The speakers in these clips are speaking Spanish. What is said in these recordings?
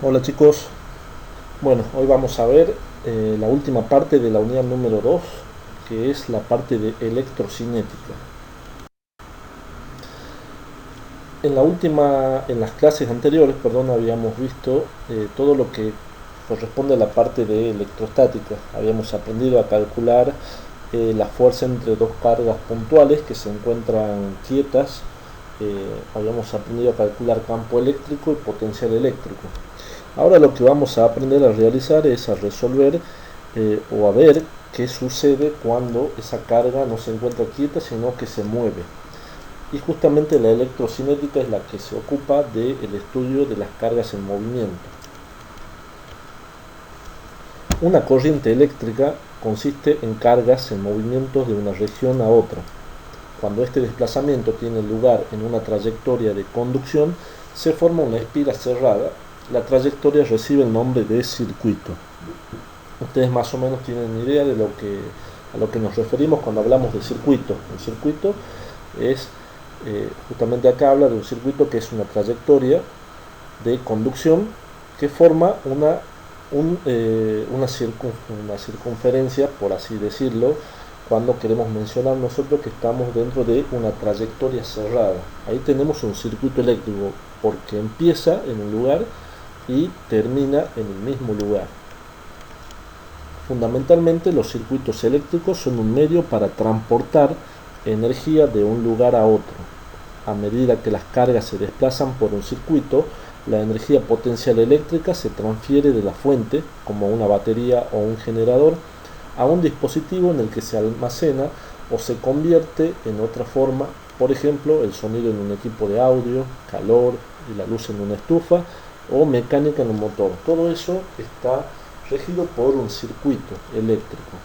Hola chicos, bueno, hoy vamos a ver la última parte de la unidad número 2, que es la parte de electrocinética. En las clases anteriores, perdón, habíamos visto todo lo que corresponde a la parte de electrostática. Habíamos aprendido a calcular la fuerza entre dos cargas puntuales que se encuentran quietas. Habíamos aprendido a calcular campo eléctrico y potencial eléctrico. Ahora lo que vamos a aprender a realizar es a resolver o a ver qué sucede cuando esa carga no se encuentra quieta, sino que se mueve. Y justamente la electrocinética es la que se ocupa del estudio de las cargas en movimiento. Una corriente eléctrica consiste en cargas en movimientos de una región a otra. Cuando este desplazamiento tiene lugar en una trayectoria de conducción, se forma una espiral cerrada. La trayectoria recibe el nombre de circuito. Ustedes más o menos tienen idea de a lo que nos referimos cuando hablamos de circuito. Un circuito es, justamente acá habla de un circuito que es una trayectoria de conducción que forma una circunferencia, por así decirlo, cuando queremos mencionar nosotros que estamos dentro de una trayectoria cerrada. Ahí tenemos un circuito eléctrico porque empieza en un lugar y termina en el mismo lugar. Fundamentalmente los circuitos eléctricos son un medio para transportar energía de un lugar a otro. A medida que las cargas se desplazan por un circuito, la energía potencial eléctrica se transfiere de la fuente, como una batería o un generador, a un dispositivo en el que se almacena o se convierte en otra forma, por ejemplo, el sonido en un equipo de audio, calor y la luz en una estufa o mecánica en un motor. Todo eso está regido por un circuito eléctrico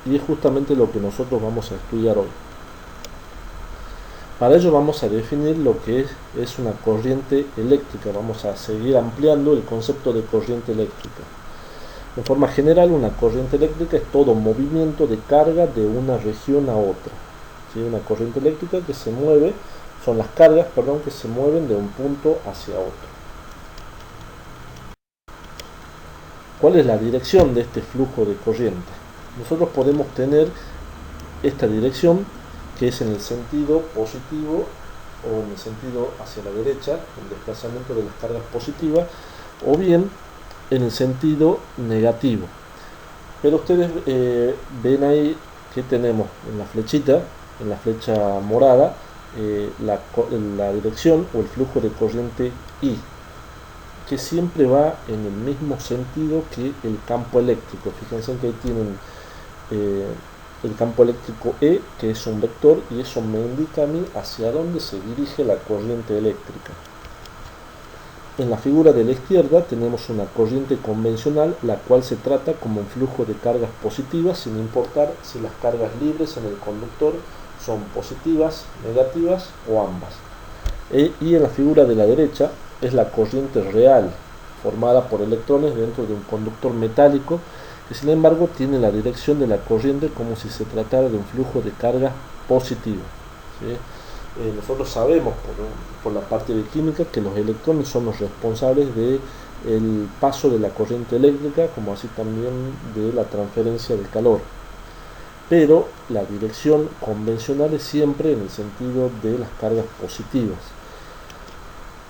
y es justamente lo que nosotros vamos a estudiar hoy. Para ello vamos a definir lo que es una corriente eléctrica. Vamos a seguir ampliando el concepto de corriente eléctrica. En forma general, una corriente eléctrica es todo movimiento de carga de una región a otra. ¿Sí? Una corriente eléctrica que se mueve, son las cargas, perdón, que se mueven de un punto hacia otro. ¿Cuál es la dirección de este flujo de corriente? Nosotros podemos tener esta dirección que es en el sentido positivo o en el sentido hacia la derecha, el desplazamiento de las cargas positivas, o bien en el sentido negativo. Pero ustedes ven ahí que tenemos en la flechita, en la flecha morada, la dirección o el flujo de corriente I, que siempre va en el mismo sentido que el campo eléctrico. Fíjense que ahí tienen el campo eléctrico E, que es un vector, y eso me indica a mí hacia dónde se dirige la corriente eléctrica. En la figura de la izquierda tenemos una corriente convencional, la cual se trata como un flujo de cargas positivas, sin importar si las cargas libres en el conductor son positivas, negativas o ambas. Y en la figura de la derecha es la corriente real, formada por electrones dentro de un conductor metálico, que sin embargo tiene la dirección de la corriente como si se tratara de un flujo de carga positiva. ¿Sí? Nosotros sabemos por la parte de química que los electrones son los responsables del paso de la corriente eléctrica, como así también de la transferencia del calor. Pero la dirección convencional es siempre en el sentido de las cargas positivas.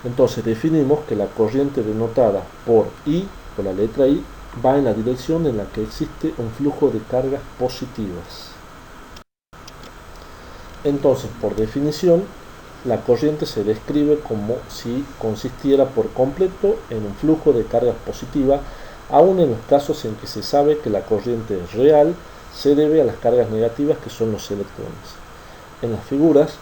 Entonces definimos que la corriente denotada por I, por la letra I, va en la dirección en la que existe un flujo de cargas positivas. Entonces, por definición, la corriente se describe como si consistiera por completo en un flujo de cargas positivas, aun en los casos en que se sabe que la corriente real se debe a las cargas negativas, que son los electrones. En las figuras,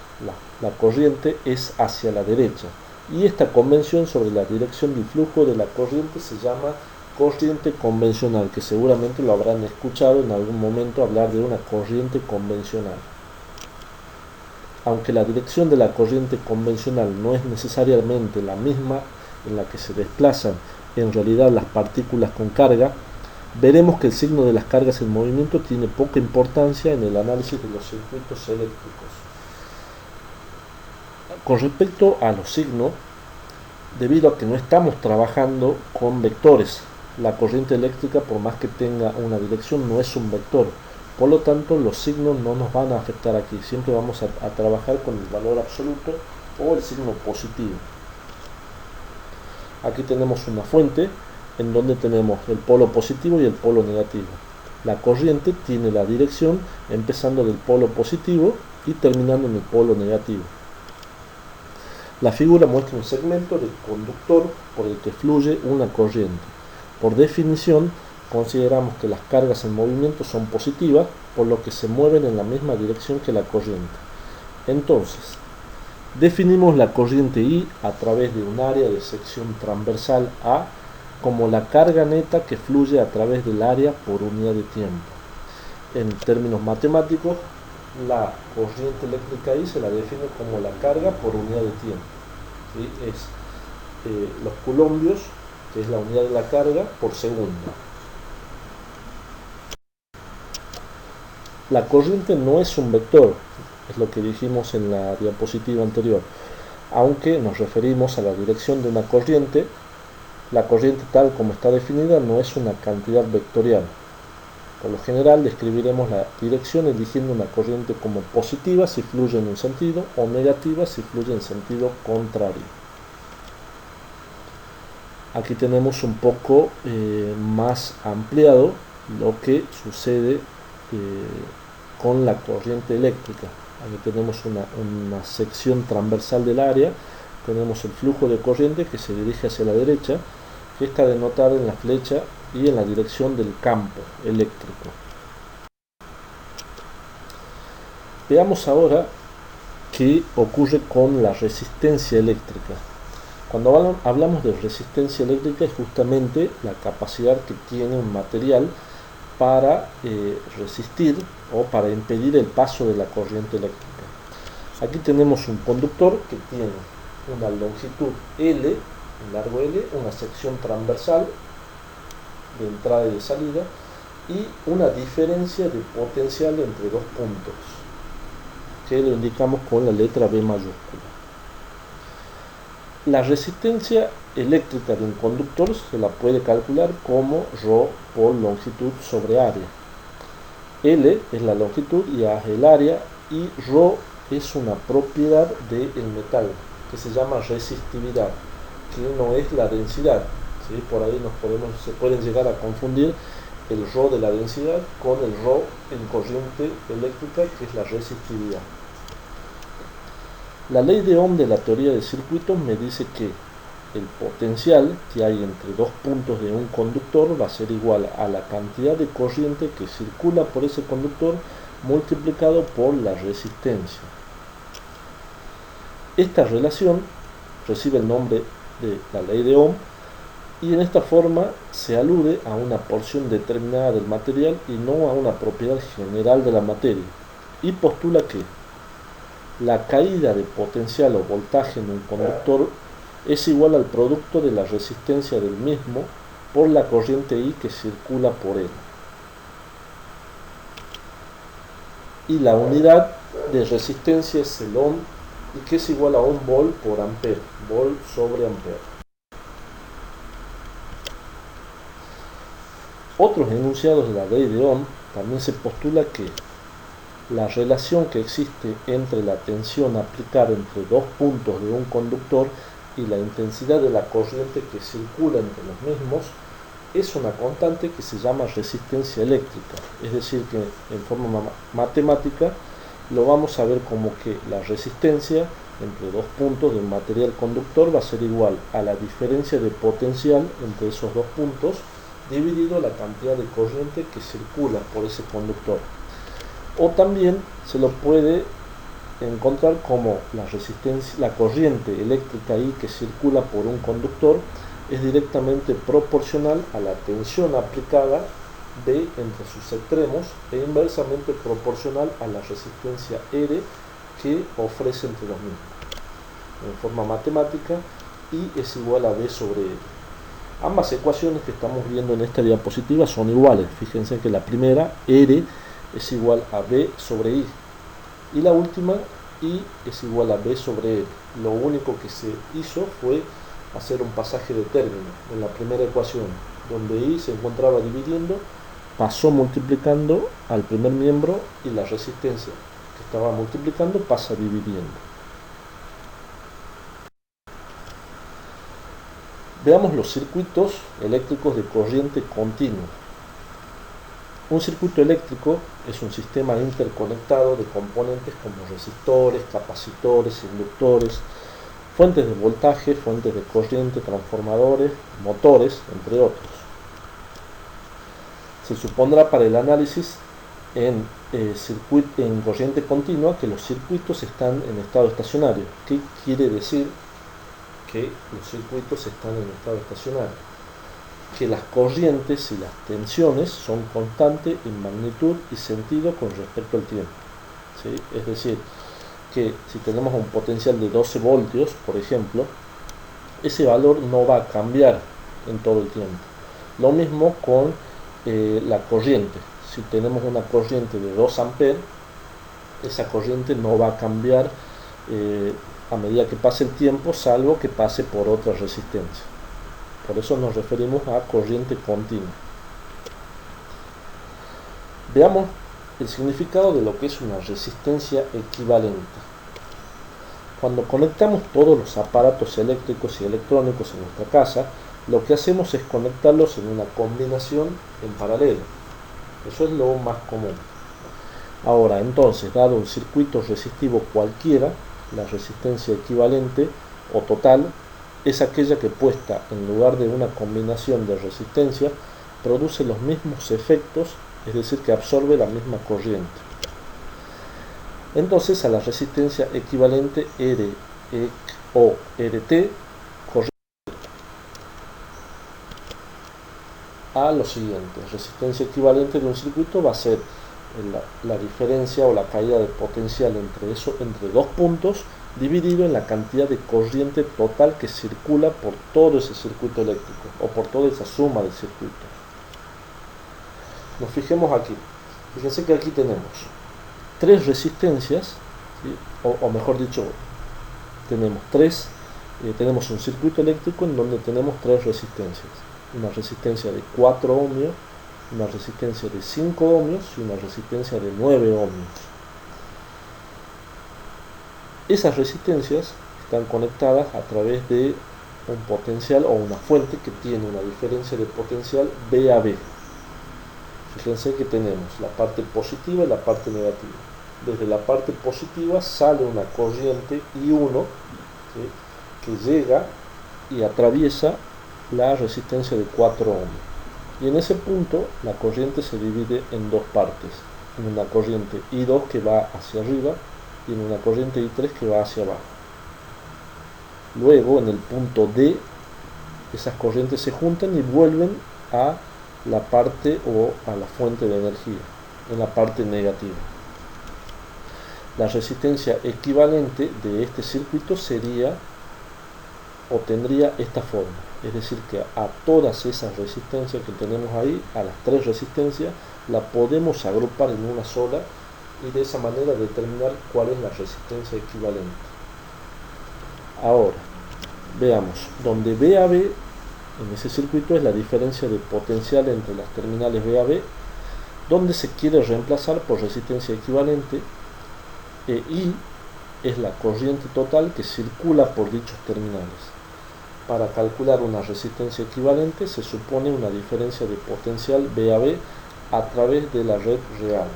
la corriente es hacia la derecha, y esta convención sobre la dirección del flujo de la corriente se llama corriente convencional, que seguramente lo habrán escuchado en algún momento hablar de una corriente convencional. Aunque la dirección de la corriente convencional no es necesariamente la misma en la que se desplazan en realidad las partículas con carga, veremos que el signo de las cargas en movimiento tiene poca importancia en el análisis de los circuitos eléctricos. Con respecto a los signos, debido a que no estamos trabajando con vectores. La corriente eléctrica, por más que tenga una dirección, no es un vector. Por lo tanto, los signos no nos van a afectar aquí. Siempre vamos a trabajar con el valor absoluto o el signo positivo. Aquí tenemos una fuente en donde tenemos el polo positivo y el polo negativo. La corriente tiene la dirección empezando del polo positivo y terminando en el polo negativo. La figura muestra un segmento del conductor por el que fluye una corriente. Por definición, consideramos que las cargas en movimiento son positivas, por lo que se mueven en la misma dirección que la corriente. Entonces, definimos la corriente I a través de un área de sección transversal A como la carga neta que fluye a través del área por unidad de tiempo. En términos matemáticos, la corriente eléctrica I se la define como la carga por unidad de tiempo. ¿Sí? Es los coulombios, que es la unidad de la carga, por segundo. La corriente no es un vector, es lo que dijimos en la diapositiva anterior. Aunque nos referimos a la dirección de una corriente, la corriente tal como está definida no es una cantidad vectorial. Por lo general describiremos la dirección eligiendo una corriente como positiva si fluye en un sentido o negativa si fluye en sentido contrario. Aquí tenemos un poco más ampliado lo que sucede con la corriente eléctrica. Aquí tenemos una sección transversal del área, tenemos el flujo de corriente que se dirige hacia la derecha, que está denotada en la flecha y en la dirección del campo eléctrico. Veamos ahora qué ocurre con la resistencia eléctrica. Cuando hablamos de resistencia eléctrica es justamente la capacidad que tiene un material para resistir o para impedir el paso de la corriente eléctrica. Aquí tenemos un conductor que tiene una longitud L, un largo L, una sección transversal de entrada y de salida y una diferencia de potencial entre dos puntos que lo indicamos con la letra B mayúscula. La resistencia eléctrica de un conductor se la puede calcular como ρ por longitud sobre área. L es la longitud y A es el área, y ρ es una propiedad del metal que se llama resistividad, que no es la densidad. ¿Sí? Por ahí se pueden llegar a confundir el ρ de la densidad con el ρ en corriente eléctrica, que es la resistividad. La ley de Ohm de la teoría de circuitos me dice que el potencial que hay entre dos puntos de un conductor va a ser igual a la cantidad de corriente que circula por ese conductor multiplicado por la resistencia. Esta relación recibe el nombre de la ley de Ohm y en esta forma se alude a una porción determinada del material y no a una propiedad general de la materia, y postula que la caída de potencial o voltaje en un conductor es igual al producto de la resistencia del mismo por la corriente I que circula por él. Y la unidad de resistencia es el ohm, y que es igual a 1 volt por ampere, volt sobre ampere. Otros enunciados de la ley de Ohm también se postula que la relación que existe entre la tensión aplicada entre dos puntos de un conductor y la intensidad de la corriente que circula entre los mismos es una constante que se llama resistencia eléctrica. Es decir, que en forma matemática lo vamos a ver como que la resistencia entre dos puntos de un material conductor va a ser igual a la diferencia de potencial entre esos dos puntos dividido la cantidad de corriente que circula por ese conductor. O también se lo puede encontrar como la corriente eléctrica I que circula por un conductor es directamente proporcional a la tensión aplicada B entre sus extremos e inversamente proporcional a la resistencia R que ofrece entre los mismos. En forma matemática, I es igual a B sobre L. Ambas ecuaciones que estamos viendo en esta diapositiva son iguales. Fíjense que la primera, R, es igual a B sobre I, y la última, I, es igual a B sobre L. Lo único que se hizo fue hacer un pasaje de término en la primera ecuación, donde I se encontraba dividiendo, pasó multiplicando al primer miembro y la resistencia que estaba multiplicando pasa dividiendo. Veamos los circuitos eléctricos de corriente continua. Un circuito eléctrico es un sistema interconectado de componentes como resistores, capacitores, inductores, fuentes de voltaje, fuentes de corriente, transformadores, motores, entre otros. Se supondrá para el análisis en corriente continua que los circuitos están en estado estacionario. ¿Qué quiere decir que los circuitos están en estado estacionario? Que las corrientes y las tensiones son constantes en magnitud y sentido con respecto al tiempo, ¿sí? Es decir, que si tenemos un potencial de 12 voltios, por ejemplo, ese valor no va a cambiar en todo el tiempo. Lo mismo con la corriente. Si tenemos una corriente de 2 amperes, esa corriente no va a cambiar a medida que pase el tiempo, salvo que pase por otra resistencia. Por eso nos referimos a corriente continua. Veamos el significado de lo que es una resistencia equivalente. Cuando conectamos todos los aparatos eléctricos y electrónicos en nuestra casa, lo que hacemos es conectarlos en una combinación en paralelo. Eso es lo más común. Ahora, entonces, dado un circuito resistivo cualquiera, la resistencia equivalente o total es aquella que puesta en lugar de una combinación de resistencia produce los mismos efectos, es decir, que absorbe la misma corriente. Entonces a la resistencia equivalente R o RT corresponde a lo siguiente. Resistencia equivalente de un circuito va a ser la diferencia o la caída de potencial entre dos puntos dividido en la cantidad de corriente total que circula por todo ese circuito eléctrico o por toda esa suma de circuitos. Nos fijemos aquí. Fíjense que aquí tenemos tres resistencias, ¿sí? o mejor dicho, tenemos un circuito eléctrico en donde tenemos tres resistencias. Una resistencia de 4 ohmios, una resistencia de 5 ohmios y una resistencia de 9 ohmios. Esas resistencias están conectadas a través de un potencial o una fuente que tiene una diferencia de potencial V a V. Fíjense que tenemos la parte positiva y la parte negativa. Desde la parte positiva sale una corriente I1, ¿sí?, que llega y atraviesa la resistencia de 4 ohmios. Y en ese punto la corriente se divide en dos partes. En una corriente I2 que va hacia arriba y en una corriente I3 que va hacia abajo. Luego en el punto D esas corrientes se juntan y vuelven a la parte o a la fuente de energía, en la parte negativa. La resistencia equivalente de este circuito sería o tendría esta forma, es decir que a todas esas resistencias que tenemos ahí, a las tres resistencias, la podemos agrupar en una sola y de esa manera determinar cuál es la resistencia equivalente. Ahora, veamos, donde V a V en ese circuito es la diferencia de potencial entre las terminales V a V, donde se quiere reemplazar por resistencia equivalente, e I es la corriente total que circula por dichos terminales. Para calcular una resistencia equivalente se supone una diferencia de potencial V a V a través de la red real.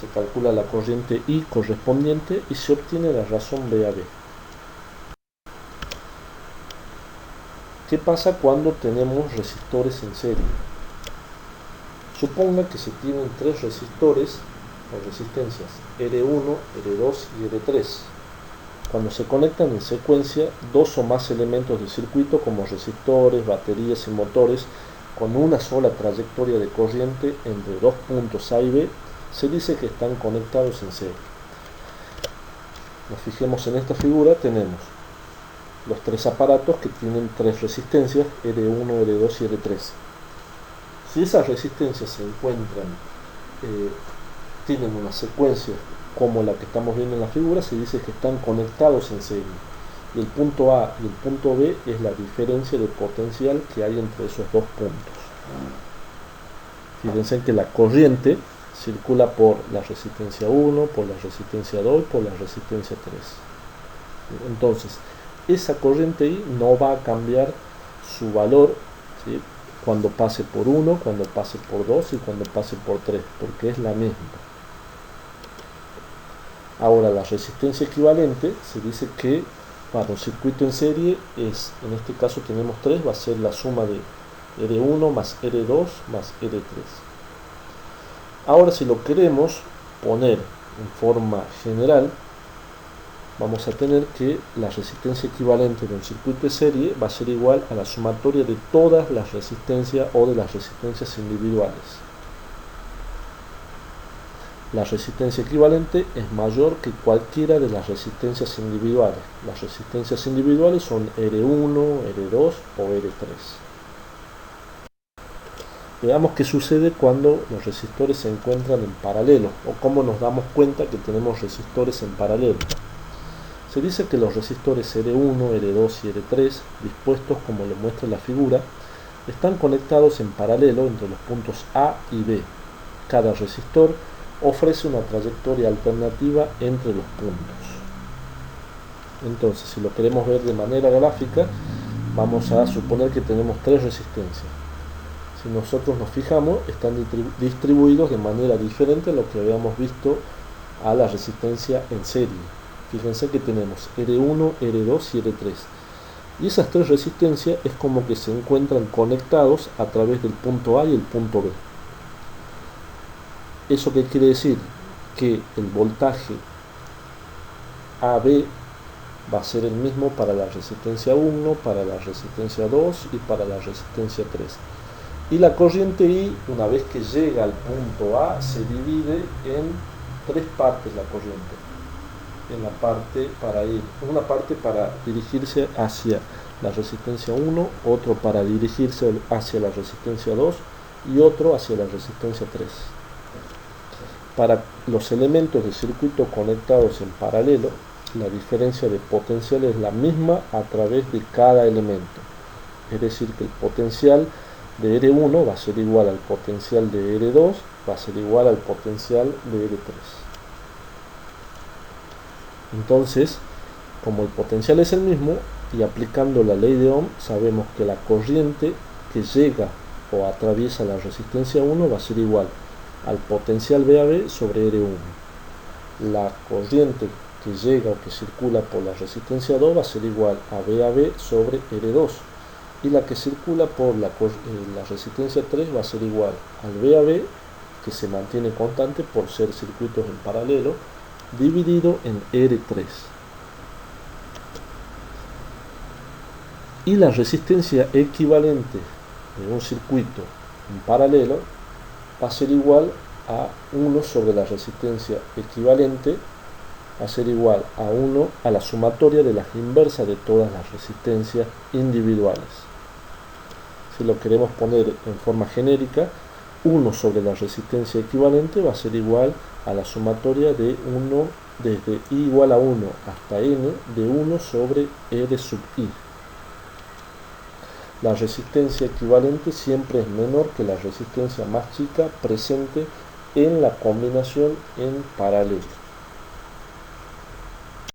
Se calcula la corriente I correspondiente y se obtiene la razón V a V. ¿Qué pasa cuando tenemos resistores en serie? Suponga que se tienen tres resistores o resistencias R1, R2 y R3. Cuando se conectan en secuencia dos o más elementos de circuito como resistores, baterías y motores con una sola trayectoria de corriente entre dos puntos A y B, se dice que están conectados en serie. Nos fijemos en esta figura, tenemos los tres aparatos que tienen tres resistencias, R1, R2 y R3. Si esas resistencias se encuentran, tienen una secuencia como la que estamos viendo en la figura, se dice que están conectados en serie. Y el punto A y el punto B es la diferencia de potencial que hay entre esos dos puntos. Fíjense que la corriente circula por la resistencia 1, por la resistencia 2 y por la resistencia 3. Entonces, esa corriente I no va a cambiar su valor, ¿sí?, cuando pase por 1, cuando pase por 2 y cuando pase por 3, porque es la misma. Ahora, la resistencia equivalente se dice que para un circuito en serie es, en este caso tenemos 3, va a ser la suma de R1 más R2 más R3. Ahora, si lo queremos poner en forma general, vamos a tener que la resistencia equivalente de un circuito de serie va a ser igual a la sumatoria de todas las resistencias o de las resistencias individuales. La resistencia equivalente es mayor que cualquiera de las resistencias individuales. Las resistencias individuales son R1, R2 o R3. Veamos qué sucede cuando los resistores se encuentran en paralelo, o cómo nos damos cuenta que tenemos resistores en paralelo. Se dice que los resistores R1, R2 y R3, dispuestos como lo muestra la figura, están conectados en paralelo entre los puntos A y B. Cada resistor ofrece una trayectoria alternativa entre los puntos. Entonces, si lo queremos ver de manera gráfica, vamos a suponer que tenemos tres resistencias. Si nosotros nos fijamos, están distribuidos de manera diferente a lo que habíamos visto a la resistencia en serie. Fíjense que tenemos R1, R2 y R3. Y esas tres resistencias es como que se encuentran conectados a través del punto A y el punto B. ¿Eso qué quiere decir? Que el voltaje AB va a ser el mismo para la resistencia 1, para la resistencia 2 y para la resistencia 3. Y la corriente I, una vez que llega al punto A, se divide en tres partes la corriente. En la parte para ir, una parte para dirigirse hacia la resistencia 1, otro para dirigirse hacia la resistencia 2 y otro hacia la resistencia 3. Para los elementos del circuito conectados en paralelo, la diferencia de potencial es la misma a través de cada elemento. Es decir, que el potencial de R1 va a ser igual al potencial de R2, va a ser igual al potencial de R3. Entonces, como el potencial es el mismo, y aplicando la ley de Ohm, sabemos que la corriente que llega o atraviesa la resistencia 1 va a ser igual al potencial VAB sobre R1. La corriente que llega o que circula por la resistencia 2 va a ser igual a VAB sobre R2. Y la que circula por la resistencia 3 va a ser igual al VAB, que se mantiene constante por ser circuitos en paralelo, dividido en R3. Y la resistencia equivalente de un circuito en paralelo va a ser igual a 1 sobre la resistencia equivalente, va a ser igual a 1 a la sumatoria de las inversas de todas las resistencias individuales. Si lo queremos poner en forma genérica, 1 sobre la resistencia equivalente va a ser igual a la sumatoria de 1 desde I igual a 1 hasta N de 1 sobre R sub I. La resistencia equivalente siempre es menor que la resistencia más chica presente en la combinación en paralelo.